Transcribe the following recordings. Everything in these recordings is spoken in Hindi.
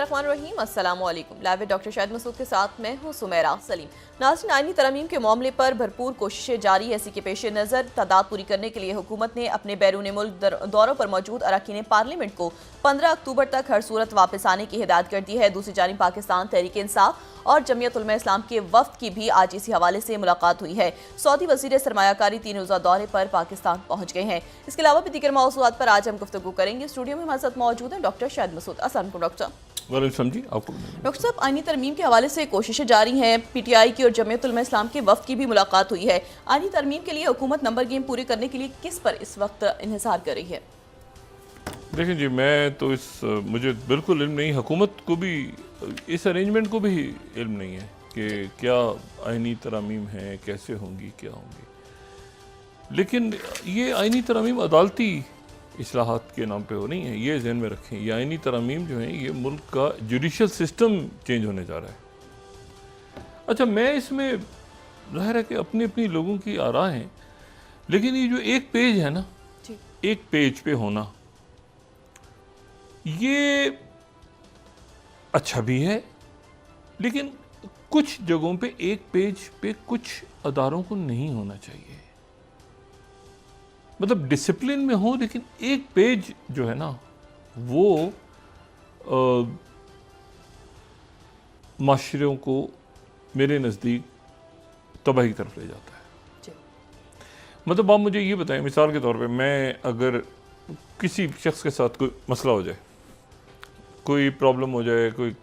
बिस्मिल्लाहिर्रहमानिर्रहीम। अस्सलामुअलैकुम। लाइव डॉक्टर शाहिद मसूद के साथ मैं हूँ सुमेरा सलीम। नाज़रीन, आईनी तरमीम के मामले पर भरपूर कोशिशें जारी है। इसी के पेश नज़र तादाद पूरी करने के लिए हुकूमत ने अपने बैरून मुल्क दौरों पर मौजूद अरकान पार्लियामेंट को 15 अक्टूबर तक हर सूरत वापस आने की हिदायत कर दी है। दूसरी जानिब पाकिस्तान तहरीक इंसाफ और जमीयत उलमा इस्लाम के वफ्द की भी आज इसी हवाले से मुलाकात हुई है। सऊदी वज़ीर सरमायाकारी 3 रोज़ा दौरे पर पाकिस्तान पहुँच गए हैं। इसके अलावा भी दीगर मौज़ूआत पर आज हम गुफ्तगू करेंगे। स्टूडियो में हमारे साथ मौजूद है डॉक्टर शाहिद मसूद। अस्सलाम वालेकुम डॉक्टर आपको डॉक्टर साहब, आईनी तरमीम के हवाले से कोशिशें जारी हैं। PTI की और जमीयत उलमा इस्लाम के वफ्द की भी मुलाकात हुई है। आईनी तरमीम के लिए हुकूमत नंबर गेम पूरे करने के लिए किस पर इस वक्त इन्हिसार कर रही है? देखें जी, मैं तो मुझे बिल्कुल इल्म नहीं, हुकूमत को भी इस अरेंजमेंट को भी इल्म नहीं है कि क्या आईनी तरमीम है, कैसे होंगी, क्या होंगी। लेकिन ये आईनी तरमीम अदालती इस्लाहात के नाम पे हो नहीं है, ये ज़हन में रखें। ये आईनी तरमीम जो है, ये मुल्क का जुडिशल सिस्टम चेंज होने जा रहा है। अच्छा, मैं इसमें ज़ाहिर है कि अपनी अपनी लोगों की आरा हैं, लेकिन ये जो एक पेज है ना, एक पेज पे होना, ये अच्छा भी है, लेकिन कुछ जगहों पे एक पेज पे कुछ अदारों को नहीं होना चाहिए। मतलब डिसिप्लिन में हो, लेकिन एक पेज जो है ना, वो माशरों को मेरे नज़दीक तबाही की तरफ ले जाता है। मतलब आप मुझे ये बताएं, मिसाल के तौर पे मैं अगर किसी शख्स के साथ कोई मसला हो जाए, कोई प्रॉब्लम हो जाए, कोई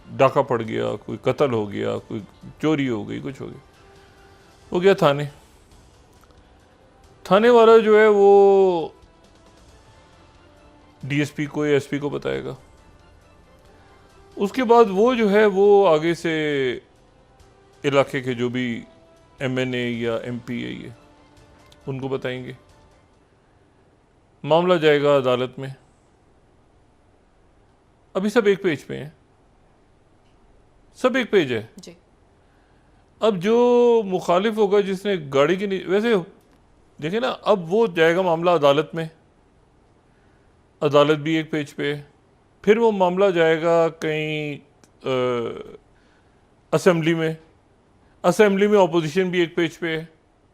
डाका पड़ गया, कोई कत्ल हो गया, कोई चोरी हो गई, कुछ हो गया थाने वाला जो है वो DSP को या SP को बताएगा। उसके बाद वो जो है वो आगे से इलाके के जो भी MNA या MP है, ये उनको बताएंगे। मामला जाएगा अदालत में। अभी सब एक पेज पे हैं, सब एक पेज है जी। अब जो मुखालिफ होगा, जिसने गाड़ी की वैसे देखिए ना, अब वो जाएगा मामला अदालत में, अदालत भी एक पेज पे है। फिर वो मामला जाएगा कहीं असेंबली में, असेंबली में अपोजिशन भी एक पेज पे है,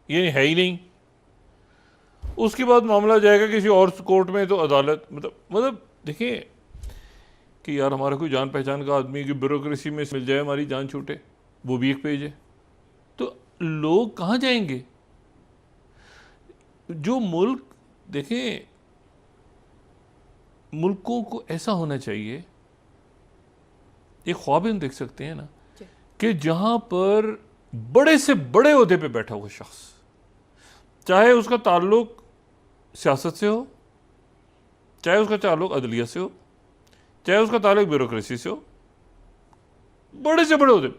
ये है ही नहीं। उसके बाद मामला जाएगा किसी और कोर्ट में, तो अदालत मतलब देखिए कि यार हमारा कोई जान पहचान का आदमी की ब्यूरोक्रेसी में मिल जाए, हमारी जान छूटे, वो भी एक पेज है। तो लोग कहाँ जाएंगे? जो मुल्क, देखें, मुल्कों को ऐसा होना चाहिए, एक ख्वाब हम देख सकते हैं ना, कि जहां पर बड़े से बड़े ओहदे पे बैठा हुआ शख्स, चाहे उसका ताल्लुक सियासत से हो, चाहे उसका ताल्लुक अदलिया से हो, चाहे उसका ताल्लुक ब्यूरोक्रेसी से हो, बड़े से बड़े ओहदे,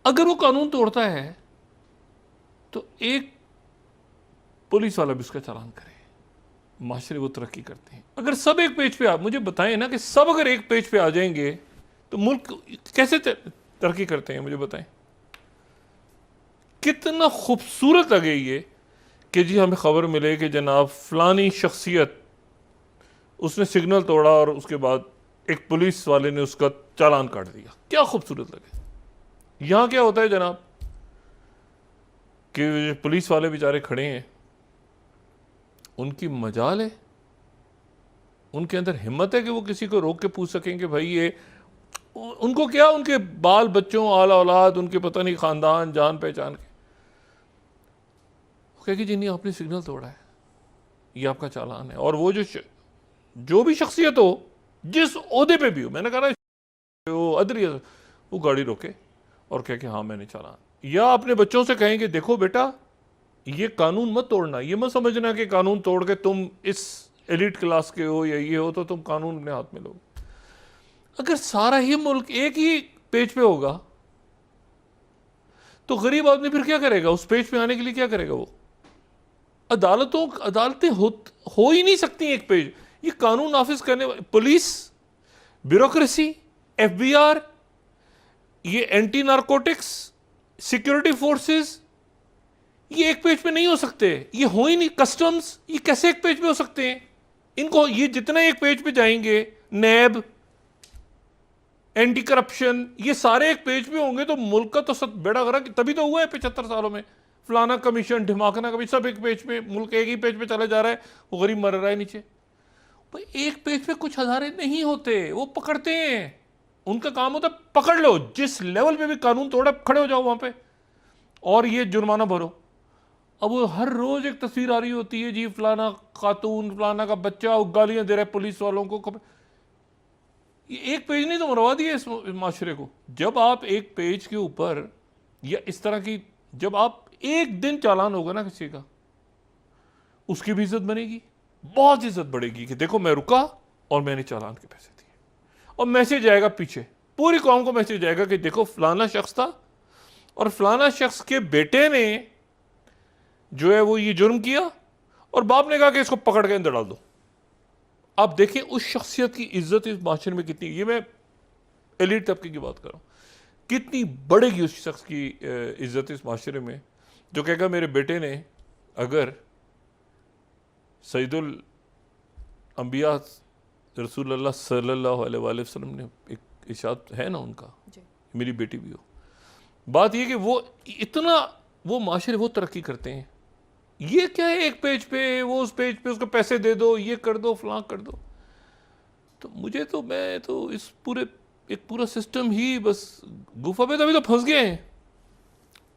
अगर वो कानून तोड़ता है तो एक पुलिस वाला भी उसका चालान करे, माशरे वो तरक्की करते हैं। अगर सब एक पेज पे, आप मुझे बताएं ना कि सब अगर एक पेज पे आ जाएंगे तो मुल्क कैसे तरक्की करते हैं, मुझे बताएं। कितना खूबसूरत लगे ये कि जी हमें खबर मिले कि जनाब फलानी शख्सियत, उसने सिग्नल तोड़ा और उसके बाद एक पुलिस वाले ने उसका चालान काट दिया। क्या खूबसूरत लगे। यहां क्या होता है जनाब कि पुलिस वाले बेचारे खड़े हैं, उनकी मजाल है, उनके अंदर हिम्मत है कि वो किसी को रोक के पूछ सकें कि भाई ये, उनको क्या, उनके बाल बच्चों, आला औलाद, उनके पता नहीं खानदान, जान पहचान के, वो कहे कि जी नहीं, आपने सिग्नल तोड़ा है, ये आपका चालान है। और वो जो भी शख्सियत हो, जिस ओहदे पे भी हो, मैंने कहा ना वो अदलिया, वो गाड़ी रोके और कहे कि हाँ मैंने चालान। या अपने बच्चों से कहें कि देखो बेटा, ये कानून मत तोड़ना, ये मत समझना कि कानून तोड़ के तुम इस एलिट क्लास के हो या ये हो तो तुम कानून अपने हाथ में लो। अगर सारा ही मुल्क एक ही पेज पे होगा तो गरीब आदमी फिर क्या करेगा? उस पेज पे आने के लिए क्या करेगा? वो अदालतें हो ही नहीं सकती एक पेज। ये कानून नाफिज करने वाले, पुलिस, ब्यूरोक्रेसी, FBI, ये एंटी नारकोटिक्स, सिक्योरिटी फोर्सेस, ये एक पेज पे नहीं हो सकते। ये हो ही नहीं। कस्टम्स, ये कैसे एक पेज पे हो सकते हैं? इनको, ये जितना एक पेज पे जाएंगे, नैब, एंटी करप्शन, ये सारे एक पेज पे होंगे तो मुल्क का तो सब बेड़ा गर्क तभी तो हुआ है 75 सालों में। फलाना कमीशन, ढिमाकना कमीशन, सब एक पेज पे, मुल्क एक ही पेज पे चला जा रहा है, वो गरीब मर रहा है नीचे। भाई एक पेज पे कुछ हज़ारे नहीं होते, वो पकड़ते हैं, उनका काम होता है पकड़ लो, जिस लेवल पे भी कानून तोड़ा खड़े हो जाओ वहां पे और ये जुर्माना भरो। अब वो हर रोज एक तस्वीर आ रही होती है जी, फलाना खातून, फलाना का बच्चा गालियां दे रहा है पुलिस वालों को। ये एक पेज नहीं तो मरवा दिया इस माशरे को। जब आप एक पेज के ऊपर या इस तरह की, जब आप एक दिन चालान होगा ना किसी का, उसकी भी इज्जत बनेगी, बहुत इज्जत बढ़ेगी कि देखो मैं रुका और मैंने चालान के पैसे दिए, और मैसेज आएगा पीछे, पूरी कौम को मैसेज आएगा कि देखो फलाना शख्स था और फलाना शख्स के बेटे ने जो है वो ये जुर्म किया और बाप ने कहा कि इसको पकड़ के अंदर डाल दो। आप देखें उस शख्सियत की इज्जत इस माशरे में कितनी, ये मैं एलीट तबके की बात कर रहा हूँ, कितनी बढ़ेगी उस शख्स की इज्जत इस माशरे में जो कहेगा मेरे बेटे ने अगर सैयदुल अंबिया रसूलुल्लाह सल्लल्लाहु अलैहि वसल्लम ने एक इरशाद है ना उनका, मेरी बेटी भी हो। बात ये कि वो इतना, वो माशरे वो तरक्की करते हैं, ये क्या है एक पेज पे, वो उस पेज पे उसको पैसे दे दो, ये कर दो, फलां कर दो। तो मुझे तो, मैं तो इस पूरे एक पूरा सिस्टम ही बस गुफा पे तभी तो फंस गए हैं,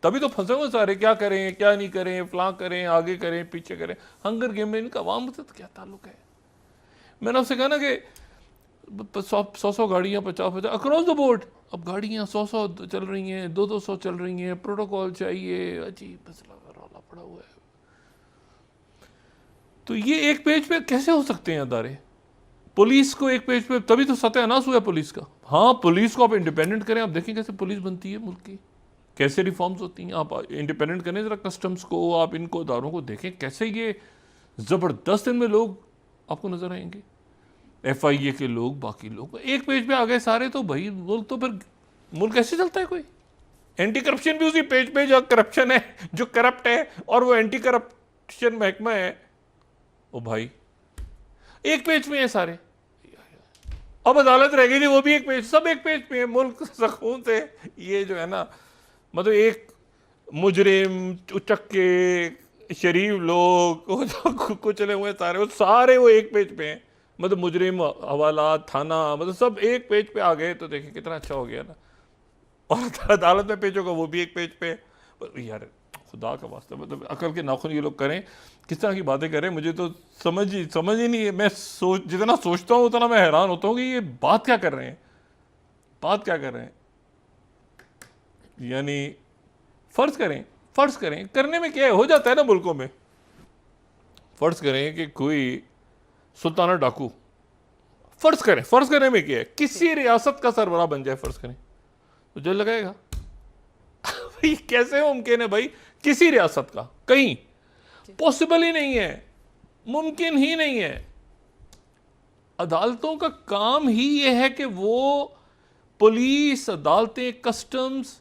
तभी तो फंसे हुए सारे, क्या करें क्या नहीं करें, फलां करें, आगे करें पीछे करें। हंगर गेम में इनका आवाम से तो क्या ताल्लुक है। मैंने आपसे कहा ना कि 100 गाड़ियाँ 50 अक्रॉस द बोर्ड, अब गाड़ियाँ 100 चल रही हैं, 200 चल रही हैं, प्रोटोकॉल चाहिए, अजीब मसला रौला पड़ा हुआ है। तो ये एक पेज पे कैसे हो सकते हैं अदारे? पुलिस को एक पेज पे, तभी तो सत्यानाश हुआ पुलिस का। हाँ, पुलिस को आप इंडिपेंडेंट करें, आप देखें कैसे पुलिस बनती है मुल्क की, कैसे रिफॉर्म्स होती हैं। आप इंडिपेंडेंट करें जरा कस्टम्स को, आप इनको इदारों को देखें कैसे ये ज़बरदस्त इनमें लोग आपको नजर आएंगे, FIA के लोग, बाकी लोग एक पेज पे आ गए सारे, तो भाई मुल्क तो फिर मुल्क कैसे चलता है? कोई एंटी करप्शन भी उसी पेज पे जो करप्शन है, जो करप्ट है, और वो एंटी करप्शन महकमा है, ओ भाई एक पेज में है सारे। अब अदालत रह गई थी, वो भी एक पेज, सब एक पेज पे है। मुल्क सुकून से ये जो है ना, मतलब एक मुजरिम, उचक्के, शरीफ लोग, वो जो कुचले हुए सारे, वो सारे वो एक पेज पे हैं। मतलब मुजरिम, हवालात, थाना, मतलब सब एक पेज पे आ गए, तो देखिए कितना अच्छा हो गया ना। और अदालत में पेज होगा, वो भी एक पेज पे। यार खुदा का वास्ता, मतलब अकल के नाखून ये लोग करें, किस तरह की बातें करें, मुझे तो समझ ही नहीं है। मैं जितना सोचता हूँ उतना मैं हैरान होता हूँ कि ये बात क्या कर रहे हैं, बात क्या कर रहे हैं। यानी फर्ज करें, करने में क्या है, हो जाता है ना मुल्कों में। फर्ज करें कि कोई सुल्ताना डाकू, फर्ज करने में क्या है, किसी रियासत का सरबराह बन जाए, फर्ज करें, तो जेल लगाएगा। भाई कैसे मुमकिन है भाई, किसी रियासत का, कहीं पॉसिबल ही नहीं है, मुमकिन ही नहीं है। अदालतों का काम ही यह है कि वो पुलिस, अदालतें, कस्टम्स,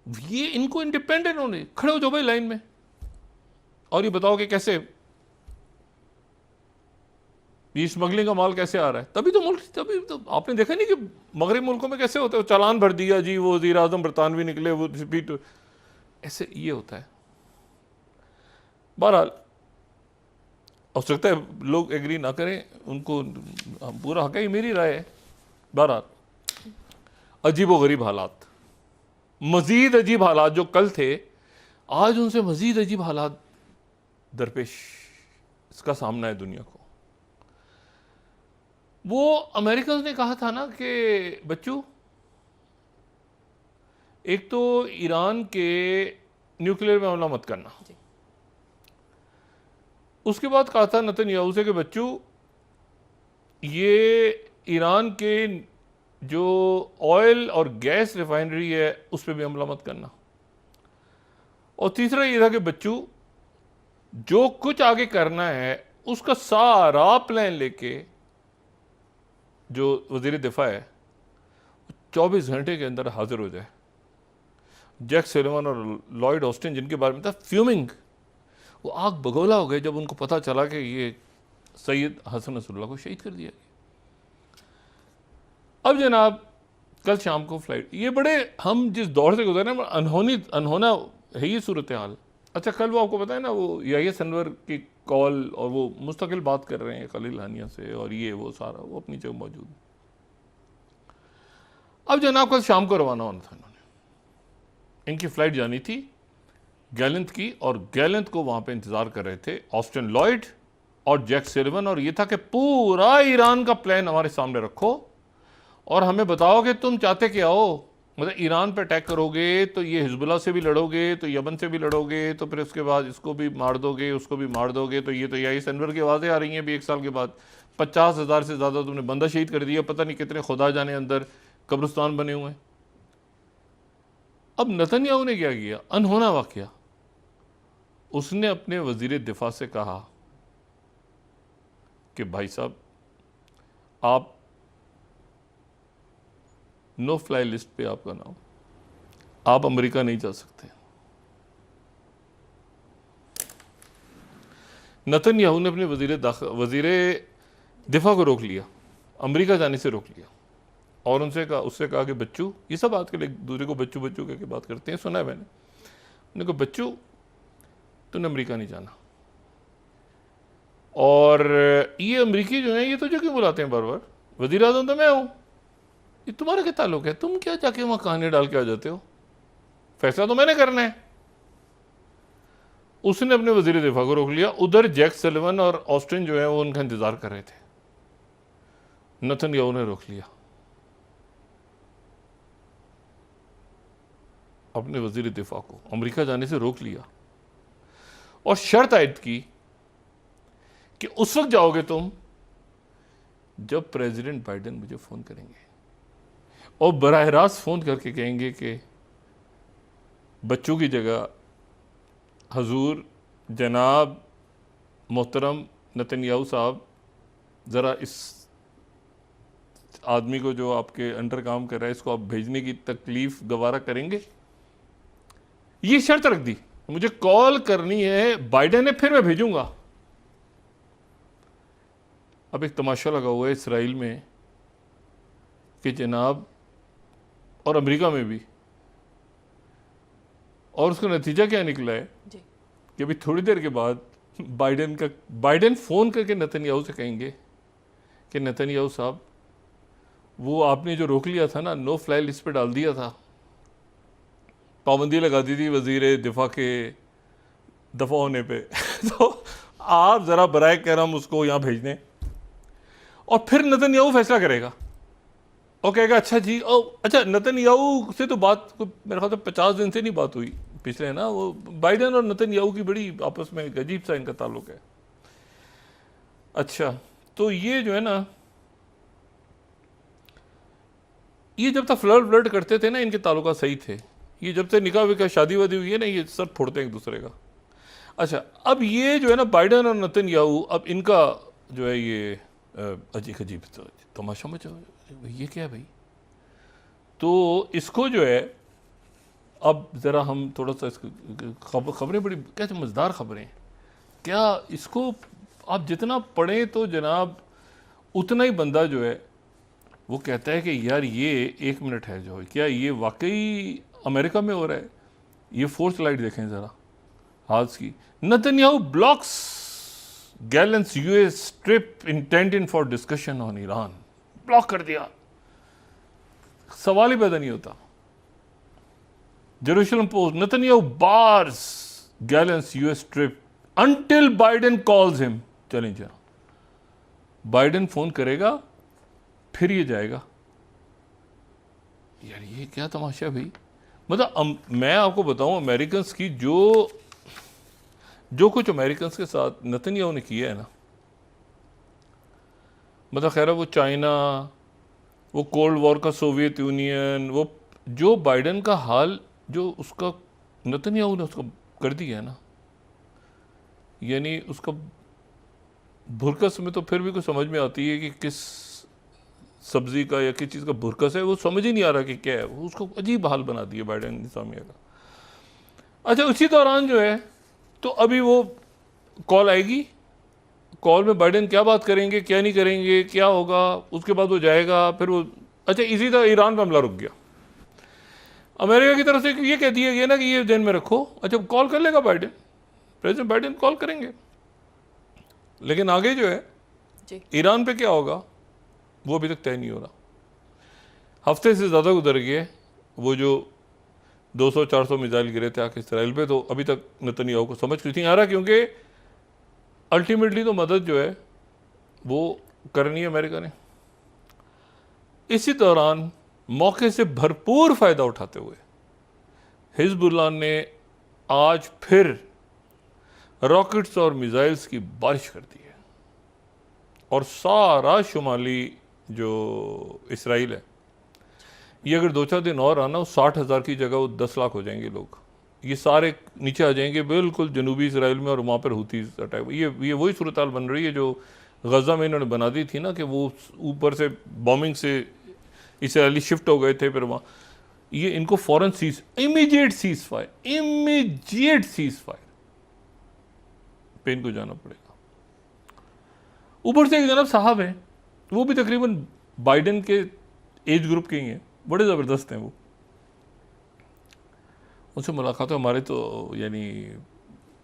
ये इनको इंडिपेंडेंट होने, खड़े हो जाओ भाई लाइन में, और ये बताओ कि कैसे ये स्मगलिंग का माल कैसे आ रहा है। तभी तो मुल्क, तभी तो आपने देखा नहीं कि मगरब मुल्कों में कैसे होता है, चालान भर दिया जी, वो वज़ीर आज़म बरतानवी निकले, वो रिपीट, ऐसे ये होता है। बहरहाल हो सकता है लोग एग्री ना करें, उनको पूरा हक है, मेरी राय है। बहरहाल अजीब व गरीब हालात, मजीद अजीब हालात जो कल थे, आज उनसे मजीद अजीब हालात दरपेश इसका सामना है दुनिया को। वो अमेरिकन ने कहा था ना कि बच्चों, एक तो ईरान के न्यूक्लियर में हमला मत करना, उसके बाद कहा था नेतन्याहू से कि बच्चों ये ईरान के जो ऑयल और गैस रिफाइनरी है उस पर भी हमला मत करना, और तीसरा ये था कि बच्चों जो कुछ आगे करना है उसका सारा प्लान लेके जो वजीर दिफा है 24 घंटे के अंदर हाजिर हो जाए। जैक सुलेवन और लॉयड ऑस्टिन जिनके बारे में था फ्यूमिंग, वो आग बगोला हो गए जब उनको पता चला कि ये सैयद हसन नसरुल्लाह को शहीद कर दिया गया। अब जनाब कल शाम को फ्लाइट, ये बड़े हम जिस दौर से गुजरे ना अनहोना है ये सूरत हाल। अच्छा, कल वो आपको पता है ना, वो याहिया सिनवर की कॉल, और वो मुस्तकिल बात कर रहे हैं खलील हानिया से, और ये वो सारा वो अपनी जगह मौजूद है। अब जनाब कल शाम को रवाना होना था इन्होंने, इनकी फ्लाइट जानी थी गैलेंट की, और गैलेंट को वहां पे इंतजार कर रहे थे ऑस्टिन लॉयड और जैक सुलिवन, और ये था कि पूरा ईरान का प्लान हमारे सामने रखो और हमें बताओ कि तुम चाहते क्या हो। मतलब ईरान पे अटैक करोगे तो ये हिजबुल्लाह से भी लड़ोगे, तो यमन से भी लड़ोगे, तो फिर उसके बाद इसको भी मार दोगे, उसको भी मार दोगे, तो ये तो याहिया सिनवर की आवाज़ें आ रही हैं अभी 1 साल के बाद। 50,000 से ज़्यादा तुमने बंदा शहीद कर दिया, पता नहीं कितने खुदा जाने अंदर कब्रिस्तान बने हुए हैं। अब नेतन्याहू ने क्या किया, अनहोना वाकया, उसने अपने वजीर दिफा से कहा कि भाई साहब आप नो फ्लाई लिस्ट पे आपका नाम, आप अमेरिका नहीं जा सकते। नेतन्याहू ने अपने वजीर दिफा को रोक लिया, अमेरिका जाने से रोक लिया, और उससे कहा कि बच्चू, ये सब आजकल एक दूसरे को बच्चू बच्चू करके बात करते हैं, सुना है मैंने, उन्होंने कहा बच्चू तूने अमेरिका नहीं जाना, और ये अमेरिकी जो है ये तुझे क्यों बुलाते हैं बार बार, वजीर आज़म तो मैं हूं, ये तुम्हारा क्या ताल्लुक है, तुम क्या जाके वहां कहानी डाल के आ जाते हो, फैसला तो मैंने करना है। उसने अपने वजीर दिफा को रोक लिया। उधर जैक सुलिवन और ऑस्टिन जो है वो उनका इंतजार कर रहे थे, नेतन्याहू ने रोक लिया, अपने वजीर दिफा को अमेरिका जाने से रोक लिया, और शर्त आयद की कि उस वक्त जाओगे तुम जब प्रेसिडेंट बाइडेन मुझे फोन करेंगे, और बराह रास्त फोन करके कहेंगे कि बच्चों की जगह हजूर जनाब मोहतरम नेतन्याहू साहब, ज़रा इस आदमी को जो आपके अंडर काम कर रहा है इसको आप भेजने की तकलीफ गवारा करेंगे। ये शर्त रख दी, मुझे कॉल करनी है बाइडेन ने, फिर मैं भेजूंगा। अब एक तमाशा लगा हुआ है इसराइल में कि जनाब, और अमेरिका में भी, और उसका नतीजा क्या निकला है कि अभी थोड़ी देर के बाद बाइडेन फोन करके नेतन्याहू से कहेंगे कि नेतन्याहू साहब, वो आपने जो रोक लिया था ना, नो फ्लाई लिस्ट पे डाल दिया था, पाबंदी लगा दी थी वजीर दिफा के दफा होने पे तो आप जरा बराए करम उसको यहाँ भेज दें, और फिर नेतन्याहू फैसला करेगा और कहेगा अच्छा जी। अच्छा, नेतन्याहू से तो बात मेरे ख्याल से 50 दिन से नहीं बात हुई पिछले ना, वो बाइडेन और नेतन्याहू की बड़ी आपस में अजीब सा इनका ताल्लुक है। अच्छा, तो ये जो है ना, ये जब तक फ्लर्ट करते थे ना, इनके ताल्लुकात सही थे। ये जब से निकाह विकाह शादी वादी हुई है ना, ये सर फोड़ते हैं एक दूसरे का। अच्छा, अब ये जो है ना बाइडेन और नेतन्याहू, अब इनका जो है ये अजीब तमाशा मचा, ये क्या है भाई। तो इसको जो है, अब ज़रा हम थोड़ा सा खबरें बड़ी कैसे मज़ेदार खबरें, क्या इसको आप जितना पढ़ें तो जनाब उतना ही बंदा जो है वो कहता है कि यार ये 1 मिनट है जो है, क्या ये वाकई अमेरिका में हो रहा है। ये 4th स्लाइड देखें ज़रा आज की। Netanyahu blocks Gallant's US trip intended for discussion on Iran, block कर दिया, सवाल ही पैदा नहीं होता। Jerusalem Post, Netanyahu bars Gallant's US trip until Biden calls him. चलें जरा, बाइडेन फोन करेगा फिर ये जाएगा। यार ये क्या तमाशा है भाई। मतलब मैं आपको बताऊं, अमेरिकन की जो कुछ अमेरिकन के साथ नेतन्याहू ने किया है ना, मतलब खैर वो चाइना, वो कोल्ड वॉर का सोवियत यूनियन, वो जो बाइडेन का हाल जो उसका नेतन्याहू ने उसका कर दिया है ना, यानी उसका भुरकस में तो फिर भी कुछ समझ में आती है कि किस सब्जी का या किस चीज़ का भुरकस है, वो समझ ही नहीं आ रहा कि क्या है। वो उसको अजीब हाल बना दिया बाइडेन इंतजामिया का। अच्छा, उसी दौरान जो है तो अभी वो कॉल आएगी, कॉल में बाइडेन क्या बात करेंगे क्या नहीं करेंगे क्या होगा, उसके बाद वो जाएगा, फिर वो अच्छा, इसी तरह ईरान पर हमला रुक गया। अमेरिका की तरफ से ये कह दिया गया ना कि ये ध्यान में रखो। अच्छा, कॉल कर लेगा बाइडेन, प्रेसिडेंट बाइडेन कॉल करेंगे, लेकिन आगे जो है जी। ईरान पे क्या होगा वो अभी तक तय नहीं हो रहा। हफ्ते से ज़्यादा गुजर गए, वो जो 200-400 मिसाइल गिरे थे आके इसराइल पे, तो अभी तक नेतन्याहू को समझ नहीं आ रहा, क्योंकि अल्टीमेटली तो मदद जो है वो करनी है अमेरिका ने। इसी दौरान मौके से भरपूर फ़ायदा उठाते हुए हिजबुल्लाह ने आज फिर रॉकेट्स और मिसाइल्स की बारिश कर दी है, और सारा शुमाली जो इसराइल है, ये अगर 2-4 दिन और आना, 60,000 की जगह वो 10 लाख हो जाएंगे लोग। ये सारे नीचे आ जाएंगे बिल्कुल जनूबी इसराइल में, और वहाँ पर हुती अटैक। ये वही सूरत हाल बन रही है जो गज़ा में इन्होंने बना दी थी ना, कि वो ऊपर से बॉम्बिंग से इसराइली शिफ्ट हो गए थे, फिर वहाँ ये इनको फ़ौरन इमीडिएट सीज फायर पे इनको जाना पड़ेगा। ऊपर से एक जनाब साहब हैं, वो भी तकरीबन बाइडेन के एज ग्रुप के ही हैं, बड़े ज़बरदस्त हैं वो। उनसे मुलाकात हमारे तो यानी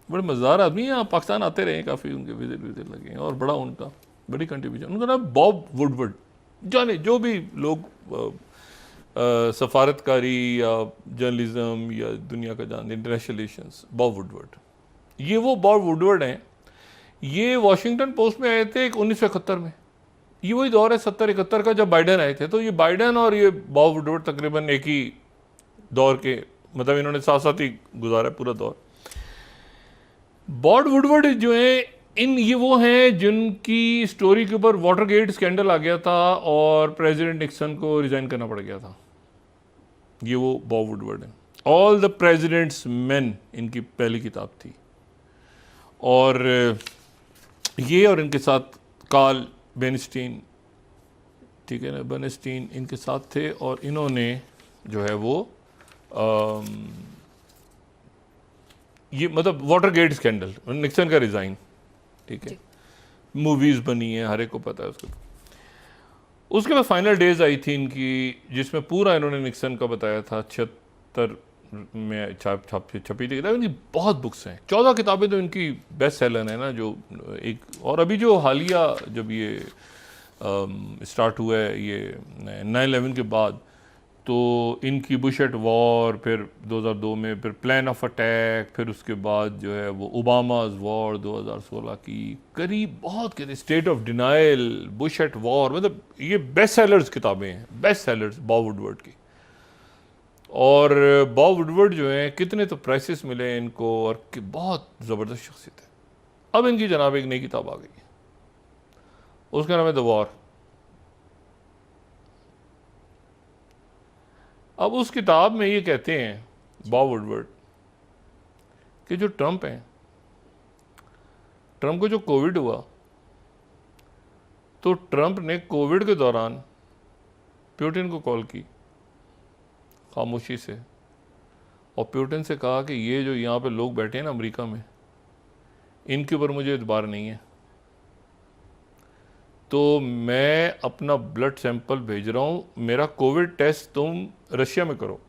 बड़े मज़ेदार आदमी हैं, यहाँ पाकिस्तान आते रहे, काफ़ी उनके विजिट लगे हैं, और बड़ा उनका बड़ी कंट्रीब्यूशन। उनका नाम बॉब वुडवर्ड, जाने जो भी लोग सफारतकारी या जर्नलिज्म या दुनिया का जानते, इंटरनेशनल रिलेशंस, बॉब वुडवर्ड। ये वो बॉब वुडवर्ड हैं, ये वॉशिंगटन पोस्ट में आए थे 1971 में। ये वही दौर है 70-71 का, जब बाइडेन आए थे। तो ये बाइडेन और ये बॉब वुडवर्ड तकरीबन एक ही दौर के, मतलब इन्होंने साथ साथ ही गुजारा पूरा दौर। बॉब वुडवर्ड जो है, ये वो हैं जिनकी स्टोरी के ऊपर वाटरगेट स्कैंडल आ गया था और प्रेसिडेंट निक्सन को रिजाइन करना पड़ गया था। ये वो बॉब वुडवर्ड हैं। ऑल द प्रेसिडेंट्स मेन इनकी पहली किताब थी, और ये और इनके साथ कार्ल बेनस्टीन, ठीक है ना, बेनस्टीन इनके साथ थे, और इन्होंने जो है वो ये मतलब वाटरगेट स्कैंडल, निक्सन का रिज़ाइन, ठीक है, मूवीज़ बनी है, हर एक को पता है उसको। उसके बाद फाइनल डेज आई थी इनकी, जिसमें पूरा इन्होंने निक्सन का बताया था। 76 में छपी थी किताब। इनकी बहुत बुक्स हैं, 14 किताबें तो इनकी बेस्ट सेलर है ना, जो एक। और अभी जो हालिया जब ये स्टार्ट हुआ है ये 9/11 के बाद, तो इनकी बुश एट वॉर, फिर 2002 में फिर प्लान ऑफ अटैक, फिर उसके बाद जो है वो ओबामाज वॉर 2016 की, करीब बहुत कहते state of denial, Bush at war, मतलब ये बेस्ट सेलर्स किताबें हैं, बेस्ट सेलर्स बॉब वुडवर्ड की। और बॉब वुडवर्ड जो हैं, कितने तो प्राइसेस मिले इनको, और बहुत ज़बरदस्त शख्सियत है। अब इनकी जनाब एक नई किताब आ गई है, उसका नाम है द वॉर। अब उस किताब में ये कहते हैं बॉब वुडवर्ड कि जो ट्रंप हैं, ट्रंप को जो कोविड हुआ, तो ट्रंप ने कोविड के दौरान पुतिन को कॉल की खामोशी से, और पुतिन से कहा कि ये जो यहाँ पे लोग बैठे हैं ना अमेरिका में, इनके ऊपर मुझे एतबार नहीं है, तो मैं अपना ब्लड सैंपल भेज रहा हूँ, मेरा कोविड टेस्ट तुम रशिया में करो।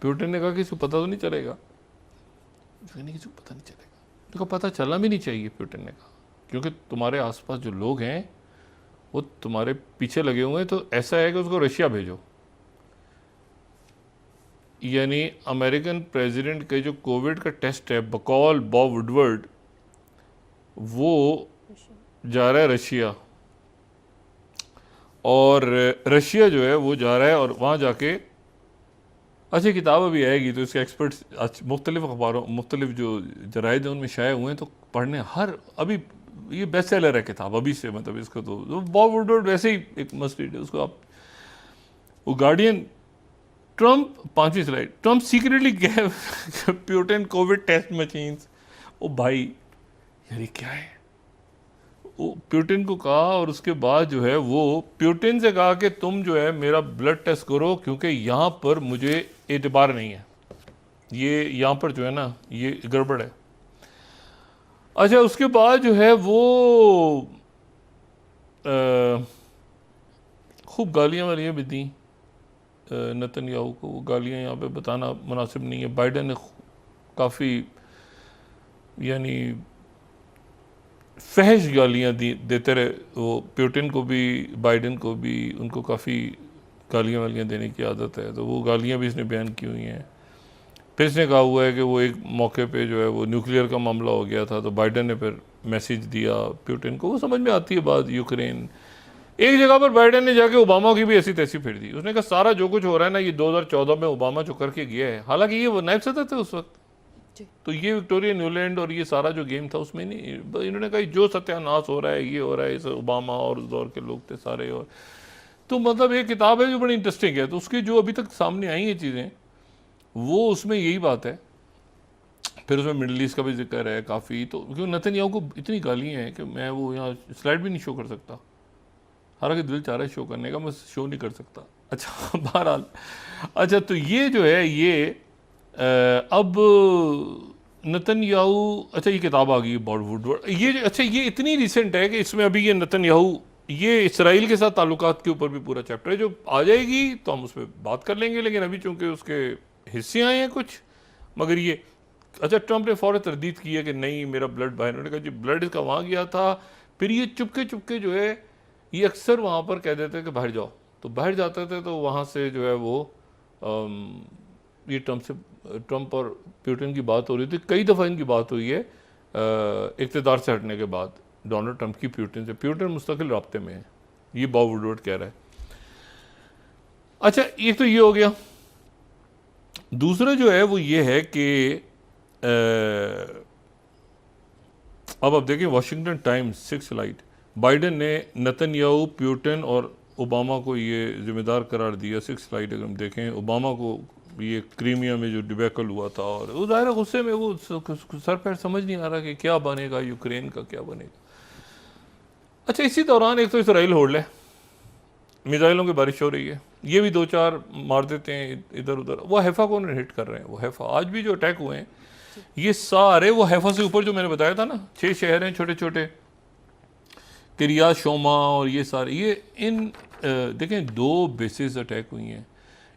पुतिन ने कहा कि इसको पता तो नहीं चलेगा। किसी को पता नहीं चलेगा, तो पता चलना भी नहीं चाहिए, पुतिन ने कहा, क्योंकि तुम्हारे आसपास जो लोग हैं वो तुम्हारे पीछे लगे हुए हैं, तो ऐसा है कि उसको रशिया भेजो। यानी अमेरिकन प्रेसिडेंट के जो कोविड का टेस्ट है, बकौल बॉब वुडवर्ड, वो जा रहा है रशिया, और रशिया जो है वो जा रहा है, और वहाँ जाके अच्छी किताब अभी आएगी, तो इसके एक्सपर्ट्स मुख्तलिफ अखबारों, मुख्तलिफ जो जराइद हैं उनमें शाये हुए हैं, तो पढ़ने हर अभी ये बेस्ट सेलर है किताब अभी से, मतलब इसको तो बॉब वुडवर्ड वैसे ही एक मस्ट रीड है, उसको आप। वो गार्डियन, ट्रंप 5वीं slide, Trump secretly gave Putin Covid test machines. ओ भाई यार ये क्या है, वो पुतिन को कहा, और उसके बाद जो है वो पुतिन से कहा कि तुम जो है मेरा ब्लड टेस्ट करो, क्योंकि यहाँ पर मुझे एतबार नहीं है, ये यहाँ पर जो है ना ये गड़बड़ है। अच्छा, उसके बाद जो है वो खूब गालियाँ वालियाँ भी दी नेतन्याहू को। वो गालियाँ यहाँ पे बताना मुनासिब नहीं है। बाइडन ने काफ़ी यानी फहश गालियाँ देते रहे, वो पुतिन को भी बाइडन को भी, उनको काफ़ी गालियाँ वालियाँ देने की आदत है, तो वो गालियाँ भी इसने बयान की हुई हैं। फिर इसने कहा हुआ है कि वो एक मौके पे जो है वो न्यूक्लियर का मामला हो गया था, तो बाइडन ने फिर मैसेज दिया पुतिन को। वो समझ में आती है बात। यूक्रेन, एक जगह पर बाइडन ने जाके ओबामा की भी ऐसी तैसी फिर दी। उसने कहा सारा जो कुछ हो रहा है ना, ये 2014 में ओबामा जो करके गया है, हालांकि ये वो नायब सदर थे उस वक्त, तो ये विक्टोरिया न्यूलैंड और ये सारा जो गेम था उसमें नहीं, इन्होंने कहा जो सत्यानाश हो रहा है, ये हो रहा है, इस ओबामा और उस दौर के लोग थे सारे। और तो मतलब एक किताब है जो बड़ी इंटरेस्टिंग है, तो उसकी जो अभी तक सामने आई हैं चीज़ें, वो उसमें यही बात है। फिर उसमें मिडल ईस्ट का भी जिक्र है काफ़ी, तो क्योंकि नेतन्याहू को इतनी गालियाँ हैं कि मैं वो यहाँ स्लाइड भी नहीं शो कर सकता, हालांकि दिल चाह रहा है शो करने का, मैं शो नहीं कर सकता। अच्छा बहरहाल, अच्छा तो ये जो है ये अब नेतन्याहू, अच्छा ये किताब आ गई बॉलीवुड, ये अच्छा ये इतनी रिसेंट है कि इसमें अभी ये नेतन्याहू, ये इसराइल के साथ ताल्लुकात के ऊपर भी पूरा चैप्टर है, जो आ जाएगी तो हम उस पर बात कर लेंगे, लेकिन अभी चूंकि उसके हिस्से आए हैं कुछ, मगर ये अच्छा ट्रंप ने फौरन तरदीद की है कि नहीं मेरा ब्लड बाहर, उन्होंने कहा जी ब्लड इसका वहाँ गया था। फिर ये चुपके चुपके जो है ये अक्सर वहाँ पर कह देते कि बाहर जाओ, तो बाहर जाते थे, तो वहाँ से जो है वो ये ट्रंप और पुतिन की बात हो रही थी। कई दफ़ा इनकी बात हुई है इक़्तिदार से हटने के बाद डोनाल्ड ट्रंप की पुतिन से। पुतिन मुस्तकिल रब्ते में है, ये बॉब वुडवर्ड कह रहा है। अच्छा एक तो ये हो गया। दूसरा जो है वो ये है कि अब देखें वाशिंगटन टाइम्स 6 लाइट, बाइडन ने नेतन्याहू, पुतिन और ओबामा को ये जिम्मेदार करार दिया। 6 लाइट अगर हम देखें, ओबामा को ये क्रीमिया में जो डिबेकल हुआ था, और वो ज़ाहिर गुस्से में वो सर पैर समझ नहीं आ रहा कि क्या बनेगा, यूक्रेन का क्या बनेगा। अच्छा इसी दौरान एक तो इसराइल होड़ है, मिसाइलों की बारिश हो रही है, ये भी 2-4 मार देते हैं इधर उधर। वो हैफा को हिट कर रहे हैं, वो हैफा आज भी जो अटैक हुए हैं ये सारे वो हैफा से ऊपर जो मैंने बताया था ना 6 शहर हैं छोटे छोटे, किरियात शोमा और ये सारे, ये इन देखें 2 बेसेस अटैक हुई हैं।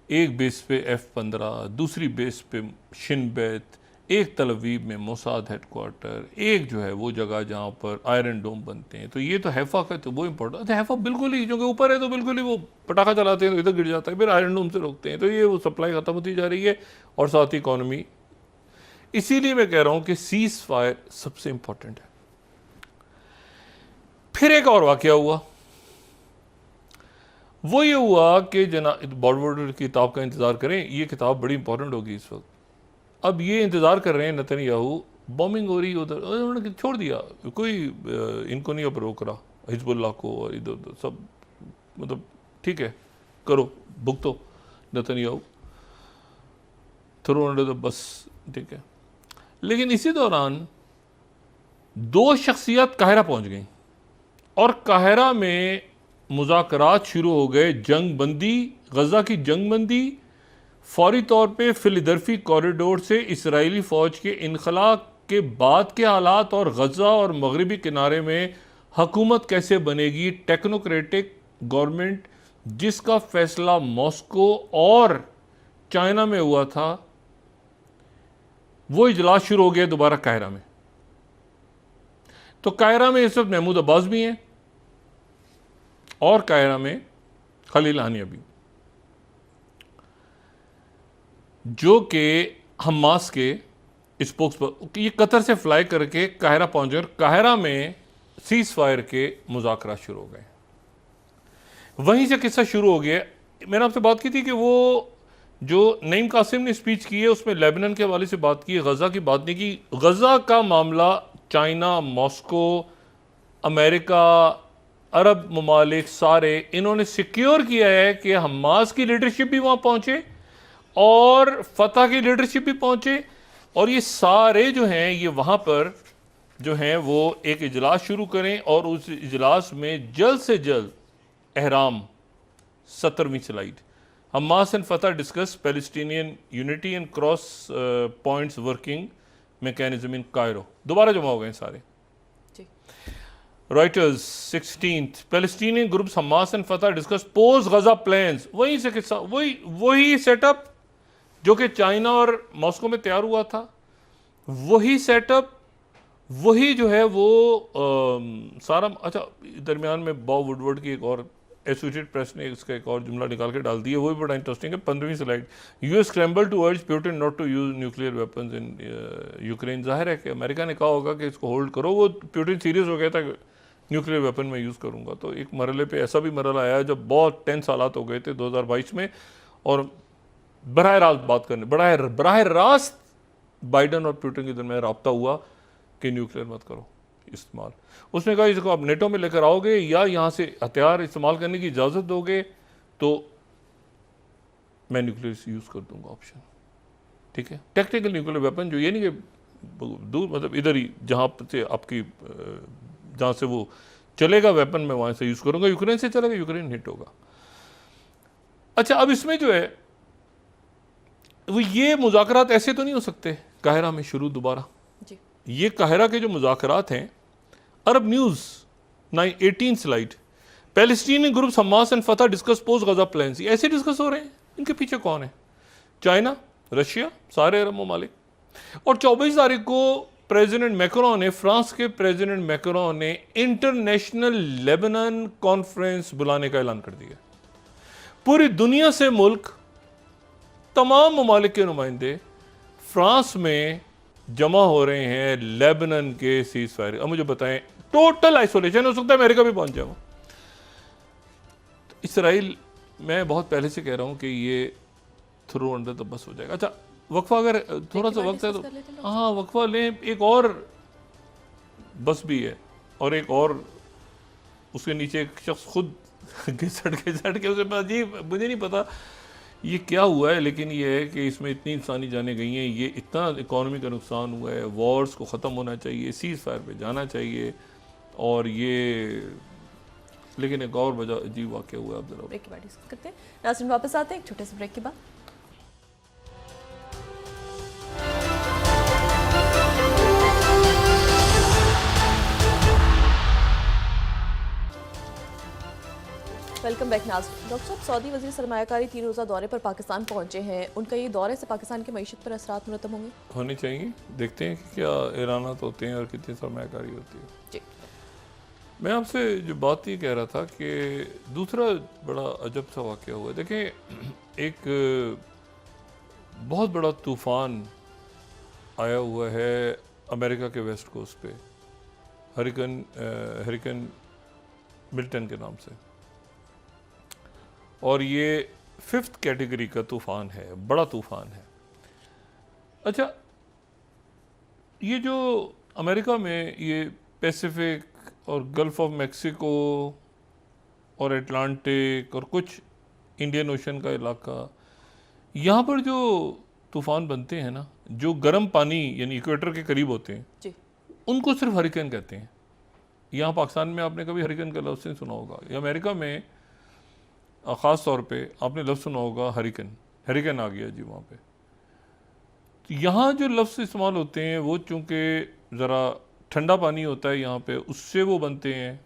एक बेस पे F-15, दूसरी बेस पे शिनबेत, एक तल अवीव में मोसाद हेडक्वार्टर, एक जो है वो जगह जहाँ पर आयरन डोम बनते हैं। तो ये तो हैफा का तो वो इम्पोर्टेंट है। हैफा बिल्कुल ही जो कि ऊपर है तो बिल्कुल ही वो पटाखा चलाते हैं तो इधर गिर जाता है, फिर आयरन डोम से रोकते हैं, तो ये वो सप्लाई ख़त्म होती जा रही है और साथ ही इकॉनमी। इसीलिए मैं कह रहा हूँ कि सीज फायर सबसे इम्पोर्टेंट है। फिर एक और वाकया हुआ, वो ये हुआ कि बॉलीवुड की किताब का इंतज़ार करें, ये किताब बड़ी इंपॉर्टेंट होगी इस वक्त। अब ये इंतज़ार कर रहे हैं नेतन्याहू, बॉम्बिंग हो रही उधर, उन्होंने छोड़ दिया, कोई इनको नहीं अब रोक रहा, हिजबुल्लाह को और इधर उधर सब, मतलब ठीक है करो भुगतो Netanyahu, throw under the bus, ठीक है। लेकिन इसी दौरान 2 शख्सियत काहिरा पहुंच गई और काहिरा में मुज़ाकरात शुरू हो गए, जंग बंदी, गज़ा की जंग बंदी, फौरी तौर पे फिलाडेल्फी कॉरिडोर से इसराइली फ़ौज के इनखला के बाद के हालात और गज़ा और मगरबी किनारे में हुकूमत कैसे बनेगी, टेक्नोक्रेटिक गवर्नमेंट जिसका फैसला मॉस्को और चाइना में हुआ था, वो इजलास शुरू हो गया दोबारा काहिरा में। तो काहिरा में इस वक्त महमूद अब्बास भी हैं और काहिरा में खलील हानिया भी, जो कि हमास के स्पोक्स पर, ये कतर से फ्लाई करके काहिरा पहुंचे और काहिरा में सीज फायर के मुज़ाकरा शुरू हो गए। वहीं से किस्सा शुरू हो गया। मैंने आपसे बात की थी कि वो जो नईम कासिम ने स्पीच की है उसमें लेबनान के हवाले से बात की है, गज़ा की बात नहीं की। गज़ा का मामला चाइना, मॉस्को, अमेरिका, अरब ममालिक सारे इन्होंने सिक्योर किया है कि हमास की लीडरशिप भी वहाँ पहुँचे और फतह की लीडरशिप भी पहुँचे, और ये सारे जो हैं ये वहाँ पर जो हैं वो एक इजलास शुरू करें और उस इजलास में जल्द से जल्द एहराम 17वीं slide, Hamas and Fatah discuss Palestinian unity and cross points working mechanism in Cairo, दोबारा जमा हो गए सारे। Reuters 16th Palestinian groups Hamas and Fatah discuss post Gaza plans। वहीं से किस्सा वही सेटअप जो कि चाइना और मॉस्को में तैयार हुआ था, वही सेटअप, वही जो है वो सारा। अच्छा, दरमियान में बॉब वुडवर्ड की एक और एसोसिएटेड प्रेस ने इसका एक और जुमला निकाल के डाल दिया, वो भी बड़ा इंटरेस्टिंग है। 15वीं slide, US scramble to urge Putin not to use nuclear weapons in Ukraine. जाहिर है कि अमेरिका ने कहा होगा कि इसको होल्ड करो, वो पुतिन सीरियस हो गया था न्यूक्लियर वेपन में यूज़ करूंगा। तो एक मरले पे ऐसा भी मरला आया जब बहुत टेंस हालात हो गए थे 2022 में, और बराह रास्त बात करने, बराह रास्त बाइडन और पुतिन के दरमियान रब्ता हुआ कि न्यूक्लियर मत करो इस्तेमाल। उसने कहा इसको आप नेटो में लेकर आओगे या यहाँ से हथियार इस्तेमाल करने की इजाज़त दोगे तो मैं न्यूक्लियर यूज़ कर दूंगा ऑप्शन। ठीक है, टेक्निकल न्यूक्लियर वेपन, जो ये नहीं कि दूर, मतलब इधर ही जहाँ से आपकी जहाँ से वो चलेगा वेपन, मैं वहाँ से यूज़ करूँगा। यूक्रेन से चलेगा, यूक्रेन हिट होगा। अच्छा, अब इसमें जो है वो ये मुज़ाकरात ऐसे तो नहीं हो सकते काहिरा में शुरू दोबारा। ये काहिरा के जो मुज़ाकरात हैं, Arab News 18 slide, Palestinian groups Hamas and Fatah discuss post Gaza plans. ये ऐसे डिस्कस हो रहे हैं, इनके पीछे कौन है? चाइना, रशिया, सारे अरब ममालिक। और 24 तारीख को प्रेसिडेंट मैक्रोन ने, फ्रांस के प्रेसिडेंट मैक्रोन ने इंटरनेशनल लेबनान कॉन्फ्रेंस बुलाने का ऐलान कर दिया। पूरी दुनिया से मुल्क, तमाम ममालिक के नुमाइंदे फ्रांस में जमा हो रहे हैं लेबनान के सीज फायर। अब मुझे बताएं, टोटल आइसोलेशन, हो सकता है अमेरिका भी पहुंच जाए। इसराइल, मैं बहुत पहले से कह रहा हूं कि ये थ्रू अंडर द बस हो जाएगा। अच्छा, वक्फा, अगर थोड़ा सा वक्त है तो हाँ वक्फा लें। एक और बस भी है और एक और उसके नीचे एक शख्स खुद घिसट के उसे, अजीब, मुझे नहीं पता ये क्या हुआ है, लेकिन ये है कि इसमें इतनी इंसानी जाने गई हैं, ये इतना इकॉनमी का नुकसान हुआ है, वॉर्स को ख़त्म होना चाहिए, सीज फायर पे जाना चाहिए। और ये, लेकिन एक और वजह अजीब वाक़या हुआ है। अब जरा ब्रेक के बाद डिस्कस करते हैं। नाज़रीन, वापस आते हैं एक छोटे से ब्रेक के बाद। वेलकम बैक नाज़रीन। डॉक्टर साहब, सऊदी वज़ीर सरमायाकारी 3 रोज़ा दौरे पर पाकिस्तान पहुंचे हैं। उनका ये दौरे से पाकिस्तान की मईशत पर असरात मुरतब होंगे? होने चाहिए। देखते हैं कि क्या ईरानात होते हैं और कितनी सरमायाकारी होती है। जी, मैं आपसे जो बात ये कह रहा था कि दूसरा बड़ा अजब सा वाक़या हुआ। देखें, एक बहुत बड़ा तूफ़ान आया हुआ है अमेरिका के वेस्ट कोस्ट पे, हरिकेन मिल्टन के नाम से, और ये 5th कैटेगरी का तूफ़ान है, बड़ा तूफ़ान है। अच्छा, ये जो अमेरिका में ये पैसिफिक और गल्फ़ ऑफ मैक्सिको और अटलांटिक और कुछ इंडियन ओशन का इलाका, यहाँ पर जो तूफ़ान बनते हैं ना, जो गर्म पानी यानी इक्वेटर के करीब होते हैं जी, उनको सिर्फ हरिकेन कहते हैं। यहाँ पाकिस्तान में आपने कभी हरिकेन का लफ्ज़ नहीं सुना होगा। या अमेरिका में ख़ास तौर पे आपने लफ्ज़ सुना होगा हरिकेन आ गया जी वहाँ पे। तो यहाँ जो लफ्ज़ इस्तेमाल होते हैं वो चूँकि ज़रा ठंडा पानी होता है यहाँ पे, उससे वो बनते हैं।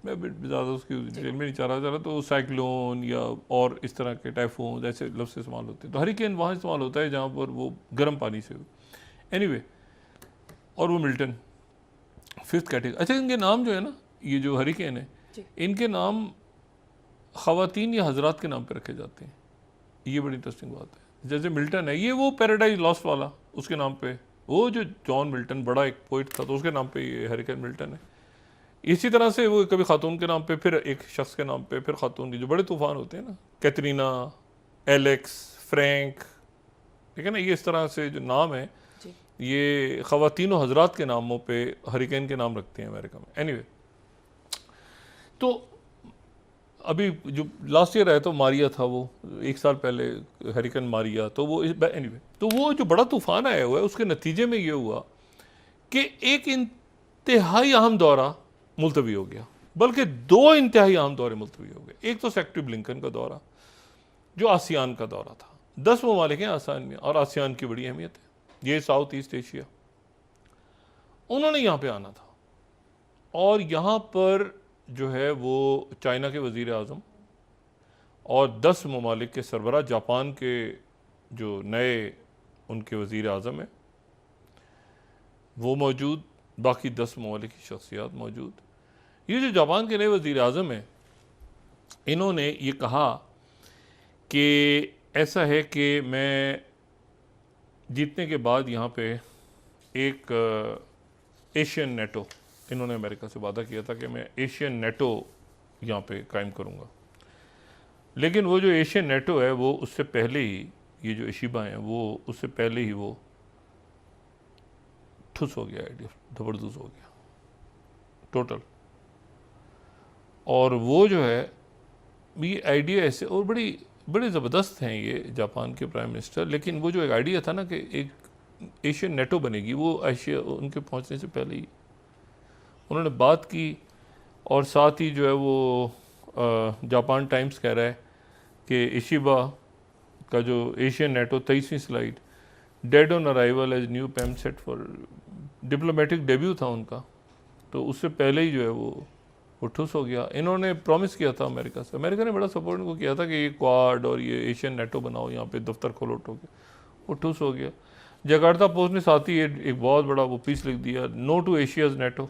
मैं ज़्यादा उसकी डिटेल में नहीं चाह रहा तो साइक्लोन या और इस तरह के टाइफून ऐसे लफ्ज़ इस्तेमाल होते हैं। तो हरिकेन वहाँ इस्तेमाल होता है जहाँ पर वो गर्म पानी से। एनीवे, और वो मिल्टन 5th कैटेगरी। अच्छा, इनके नाम जो है ना, ये जो हरिकेन है, इनके नाम ख़वातीन या हजरात के नाम पे रखे जाते हैं। ये बड़ी इंटरेस्टिंग बात है। जैसे मिल्टन है, ये वो पैराडाइज लॉस्ट वाला, उसके नाम पे, वो जो जॉन मिल्टन बड़ा एक पोइट था, तो उसके नाम पे ये हरिकेन मिल्टन है। इसी तरह से वो कभी खातून के नाम पे, फिर एक शख्स के नाम पे, फिर खातून की, जो बड़े तूफ़ान होते हैं ना, कैटरीना, एलेक्स, फ्रैंक, ठीक है ना, ये इस तरह से जो नाम है, ये ख़वातीन और हजरात के नामों पे हरिकेन के नाम रखते हैं अमेरिका में। एनीवे, तो अभी जो लास्ट ईयर आया तो मारिया था, वो 1 साल पहले हरिकेन मारिया, तो वो एनीवे, तो वो जो बड़ा तूफ़ान आया हुआ है उसके नतीजे में ये हुआ कि एक इंतहाई अहम दौरा मुलतवी हो गया, बल्कि 2 इंतहाई अहम दौरे मुलतवी हो गए। एक तो सेक्रेटरी ब्लिंकन का दौरा, जो आसियान का दौरा था। 10 ममालिक हैं आसियान में, और आसियान की बड़ी अहमियत है, ये साउथ ईस्ट एशिया। उन्होंने यहाँ पे आना था, और यहाँ पर जो है वो चाइना के वज़ीर आज़म और 10 ममालिक के सरबराह, जापान के जो नए उनके वज़ीर आज़म हैं वो मौजूद, बाकी 10 ममालिक की शख्सियात मौजूद। ये जो जापान के नए वज़ीर आज़म हैं, इन्होंने ये कहा कि ऐसा है कि मैं जीतने के बाद यहाँ पे एक एशियन नेटो, इन्होंने अमेरिका से वादा किया था कि मैं एशियन नेटो यहाँ पे कायम करूँगा। लेकिन वो जो एशियन नेटो है वो उससे पहले ही, ये जो इशिबा हैं वो उससे पहले ही वो ठुस हो गया, आइडिया ज़बरदस्त हो गया टोटल। और वो जो है ये आइडिया ऐसे, और बड़े ज़बरदस्त हैं ये जापान के प्राइम मिनिस्टर, लेकिन वो जो एक आइडिया था ना कि एक एशियन नेटो बनेगी, वो एशिया उनके पहुंचने से पहले ही उन्होंने बात की। और साथ ही जो है वो जापान टाइम्स कह रहा है कि इशिबा का जो एशियन नेटो 23वीं slide, dead on arrival as new PM set for, diplomatic debut था उनका, तो उससे पहले ही जो है वो ठुस हो गया। इन्होंने प्रॉमिस किया था अमेरिका से, अमेरिका ने बड़ा सपोर्ट इनको किया था कि ये क्वाड और ये एशियन नेटो बनाओ, यहाँ पे दफ्तर खोलो टोके, वो ठुस हो गया। जकार्ता पोस्ट ने साथ ही एक बहुत बड़ा वो पीस लिख दिया, नो टू एशियाज नेटो।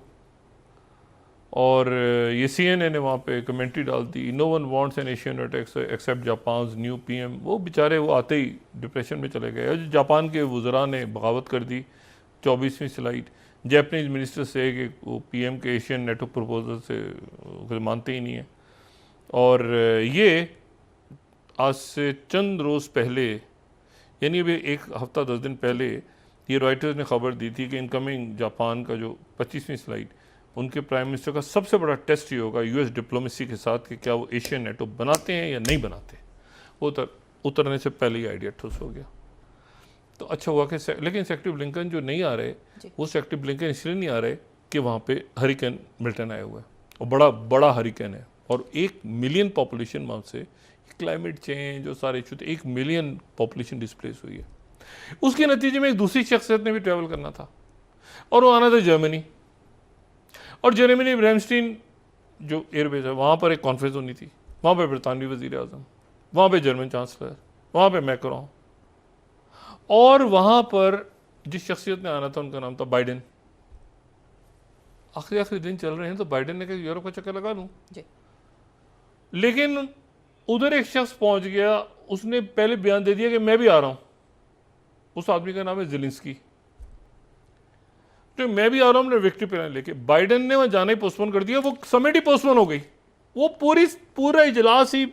और ये CNN ने वहाँ पे कमेंट्री डाल दी, no one wants an Asian NATO except Japan new PM। वो बेचारे वो आते ही डिप्रेशन में चले गए। जापान के वज़रा ने बगावत कर दी, 24वीं स्लाइड, जापानीज मिनिस्टर से कि वो PM के एशियन नेटो प्रपोजल से मानते ही नहीं है। और ये आज से चंद रोज़ पहले, यानी अभी एक हफ़्ता 10 दिन पहले, ये रॉयटर्स ने खबर दी थी कि इनकमिंग जापान का जो 25वीं स्लाइड, उनके प्राइम मिनिस्टर का सबसे बड़ा टेस्ट ये होगा US डिप्लोमेसी के साथ कि क्या वो एशियन नेटो बनाते हैं या नहीं बनाते। वो उतरने से पहले ही आइडिया ठुस हो गया। तो अच्छा हुआ कि लेकिन सेक्रेटरी ब्लिंकन जो नहीं आ रहे, वो सेक्रेटरी ब्लिंकन इसलिए नहीं आ रहे कि वहाँ पे हरिकेन मिल्टन आया हुआ है, और बड़ा हरिकेन है, और 1 मिलियन पॉपुलेशन वहाँ से, क्लाइमेट चेंज और सारे इशू, 1 मिलियन पॉपुलेशन डिस्प्लेस हुई है। उसके नतीजे में एक दूसरी शख्सियत ने भी ट्रैवल करना था, और वो आना था जर्मनी। और जर्मनी ब्रेमस्टीन जो एयरबेस है, वहाँ पर एक कॉन्फ्रेंस होनी थी, वहाँ पर बरतानवी वज़ीर आज़म, वहाँ पर जर्मन चांसलर, वहाँ पर मैक्रोन, और वहाँ पर जिस शख्सियत ने आना था उनका नाम था बाइडेन। आखिरी दिन चल रहे हैं तो बाइडेन ने कहा यूरोप का चक्कर लगा लूँ। लेकिन उधर एक शख्स पहुँच गया, उसने पहले बयान दे दिया कि मैं भी आ रहा हूँ। उस आदमी का नाम है ज़ेलेंस्की। तो मैं भी आ रहा हूँ अपने विक्ट्री प्लान लेके। बाइडेन ने वहाँ जाना ही पोस्टपोन कर दिया, वो समिट ही पोस्टपोन हो गई, वो पूरा इजलास ही,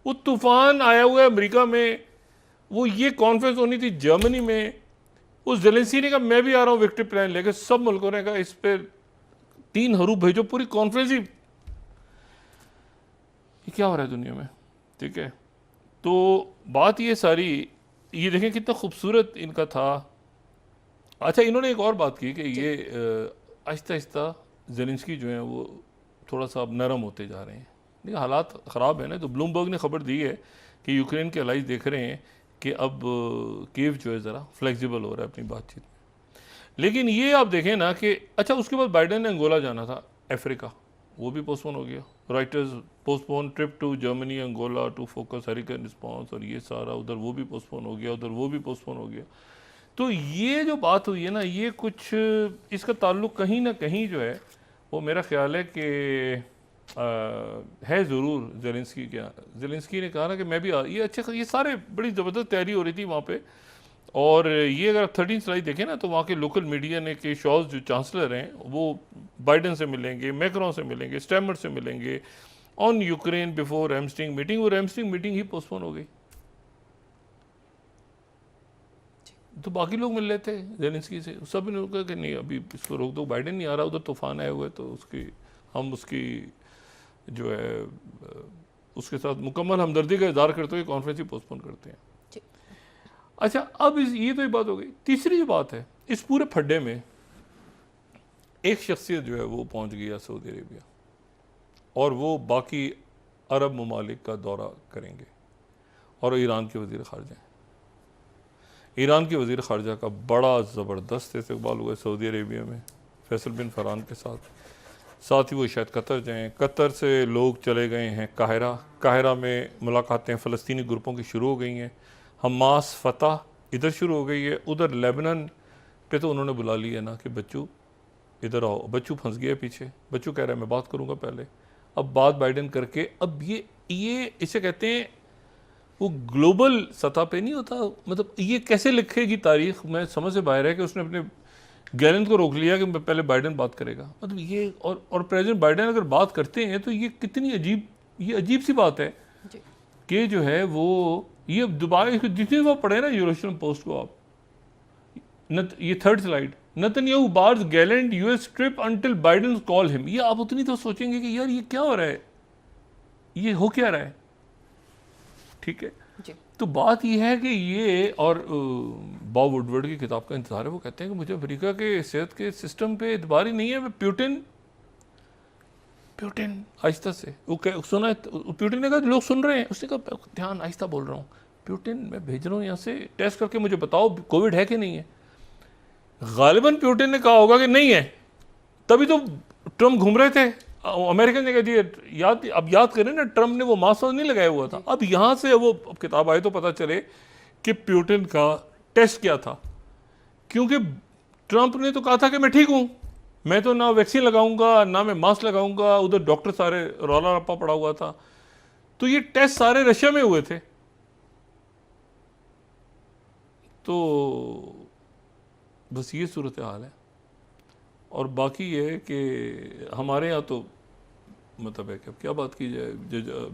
वो तूफान आया हुआ है अमेरिका में, वो ये कॉन्फ्रेंस होनी थी जर्मनी में, उस ज़ेलेंस्की ने कहा मैं भी आ रहा हूँ विक्ट्री प्लान लेके। सब मुल्कों ने कहा इस पर 3 हरूफ भेजो, पूरी कॉन्फ्रेंस ही, ये क्या हो रहा है दुनिया में, ठीक है। तो बात ये सारी, ये देखें कितना खूबसूरत इनका था। अच्छा, इन्होंने एक और बात की कि ये आहिस्ता आहिस्ता ज़ेलेंस्की जो है वो थोड़ा सा अब नरम होते जा रहे हैं, लेकिन हालात ख़राब है ना। तो ब्लूमबर्ग ने खबर दी है कि यूक्रेन के अलाइज देख रहे हैं कि अब कीव जो है ज़रा फ्लेक्सिबल हो रहा है अपनी बातचीत में। लेकिन ये आप देखें ना कि अच्छा, उसके बाद बाइडेन ने अंगोला जाना था, अफ्रीका, वो भी पोस्टपोन हो गया। Reuters postpone trip to Germany Angola to focus hurricane response, और ये सारा उधर वो भी पोस्टपोन हो गया, उधर वो भी पोस्टपोन हो गया। तो ये जो बात हुई है ना, ये कुछ इसका ताल्लुक कहीं ना कहीं जो है वो मेरा ख्याल है कि है ज़रूर ज़ेलेंस्की के। ज़ेलेंस्की ने कहा ना कि मैं भी ये अच्छे, ये सारे बड़ी ज़बरदस्त तैयारी हो रही थी वहाँ पे। और ये अगर आप 13 स्लाइड देखें ना, तो वहाँ के लोकल मीडिया ने कि शॉज जो चांसलर हैं वो बाइडेन से मिलेंगे, मैक्रोन से मिलेंगे, स्टैमर से मिलेंगे ऑन यूक्रेन बिफोर रैमस्टिंग मीटिंग। वो रैमस्टिंग मीटिंग ही पोस्टपोन हो गई। तो बाकी लोग मिल रहे थे ज़ेलेंस्की से, सब ने कहा कि नहीं अभी इसको रोक दो, बाइडेन नहीं आ रहा, उधर तूफान आए हुए, तो हम उसकी जो है उसके साथ मुकम्मल हमदर्दी का इज़हार करते हुए कॉन्फ्रेंस ही पोस्टपोन करते हैं। अच्छा, अब ये तो एक बात हो गई। तीसरी जो बात है, इस पूरे फड्डे में एक शख्सियत जो है वो पहुंच गया सऊदी अरेबिया, और वो बाकी अरब ममालिक का दौरा करेंगे, और ईरान के वज़ीर ख़ारजा हैं। ईरान के वज़ीर ख़ारजा का बड़ा ज़बरदस्त इस्तकबाल हुआ सऊदी अरेबिया में, फैसल बिन फरहान के साथ ही वो शायद कतर जाएं। कतर से लोग चले गए हैं काहिरा में मुलाकातें फ़लस्तीनी ग्रुपों की शुरू हो गई हैं। हमास फतह इधर शुरू हो गई है। उधर लेबनान पे तो उन्होंने बुला लिया ना कि बच्चू इधर आओ। बच्चू फंस गया पीछे, बच्चू कह रहा है मैं बात करूँगा पहले। अब बात बाइडेन करके, अब ये इसे कहते हैं वो ग्लोबल सतह पे नहीं होता, मतलब ये कैसे लिखेगी तारीख, मैं समझ से बाहर है कि उसने अपने गैलेंट को रोक लिया कि पहले बाइडेन बात करेगा। मतलब ये और प्रेसिडेंट बाइडेन अगर बात करते हैं तो ये कितनी अजीब सी बात है कि जो है वो ये दोबारा जितनी बार पढ़े ना यूरोशलम पोस्ट को आप, ये third slide, Netanyahu bars Gallant US trip until Biden call him, ये आप उतनी तो सोचेंगे कि यार ये क्या हो रहा है, ये हो क्या रहा है। ठीक है जी। तो बात यह है कि ये, और बॉब वुडवर्ड की किताब का इंतजार है, वो कहते हैं कि मुझे अमेरिका के सेहत के सिस्टम पे एतबार ही नहीं है। प्यूटिन आहिस्ता से वो सुना है, प्यूटिन ने कहा लोग सुन रहे हैं, उसने कहा ध्यान आहिस्ता बोल रहा हूँ, प्यूटिन मैं भेज रहा हूँ यहाँ से, टेस्ट करके मुझे बताओ कोविड है कि नहीं है। गालिबन प्यूटिन ने कहा होगा कि नहीं है, तभी तो ट्रम्प घूम रहे थे। अमेरिकन ने कहा जी याद करें ना, ट्रम्प ने वो मास्क नहीं लगाया हुआ था। अब यहाँ से वो किताब आई तो पता चले कि प्यूटिन का टेस्ट क्या था, क्योंकि ट्रम्प ने तो कहा था कि मैं ठीक हूँ, मैं तो ना वैक्सीन लगाऊंगा ना मैं मास्क लगाऊंगा, उधर डॉक्टर सारे रौला रप्पा पड़ा हुआ था। तो ये टेस्ट सारे रशिया में हुए थे। तो बस ये सूरत हाल है। और बाकी ये है कि हमारे यहाँ तो मतलब है कि अब क्या बात की जाए,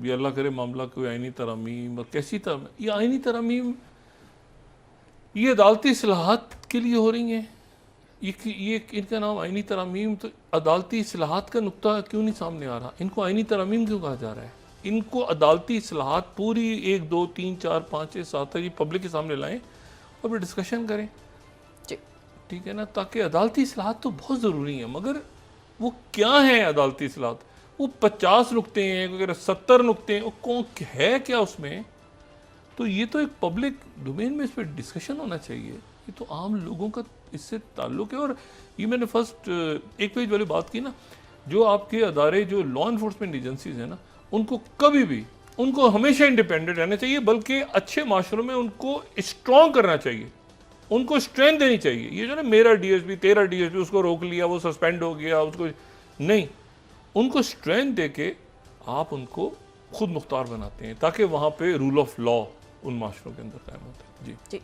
ये अल्लाह करे मामला कोई आईनी तरमीम, कैसी तरमीम, ये आईनी तरमीम ये अदालती इस्लाहात के लिए हो रही हैं। ये इनका नाम आईनी तरमीम, तो अदालती इस्लाहात का नुक्ता क्यों नहीं सामने आ रहा, इनको आईनी तरमीम क्यों कहा जा रहा है। इनको अदालती इस्लाहात पूरी 1 2 3 4 5 6 7 ये पब्लिक के सामने लाएं और फिर डिस्कशन करें, ठीक है ना, ताकि अदालती इस्लाहात तो बहुत ज़रूरी है। मगर वो क्या है अदालती इस्लाहात, वो 50 नुक्ते हैं, अगर 70 नुक्ते हैं, वो कौन है क्या उसमें। तो ये तो एक पब्लिक डोमेन में इस पर डिस्कशन होना चाहिए, ये तो आम लोगों का इससे ताल्लुक़ है। और ये मैंने फर्स्ट एक पेज वाली बात की ना, जो आपके अदारे जो लॉ इन्फोर्समेंट एजेंसीज हैं ना, उनको कभी भी, उनको हमेशा इंडिपेंडेंट रहना चाहिए, बल्कि अच्छे माशरों में उनको स्ट्रॉन्ग करना चाहिए, उनको स्ट्रेंथ देनी चाहिए। ये जो ना मेरा डीएसपी तेरा डीएसपी, उसको रोक लिया, वो सस्पेंड हो गया, उसको नहीं, उनको स्ट्रेंथ देके आप उनको खुद मुख्तार बनाते हैं, ताकि वहाँ पे रूल ऑफ लॉ उन माशरों के अंदर कायम होता है। जी।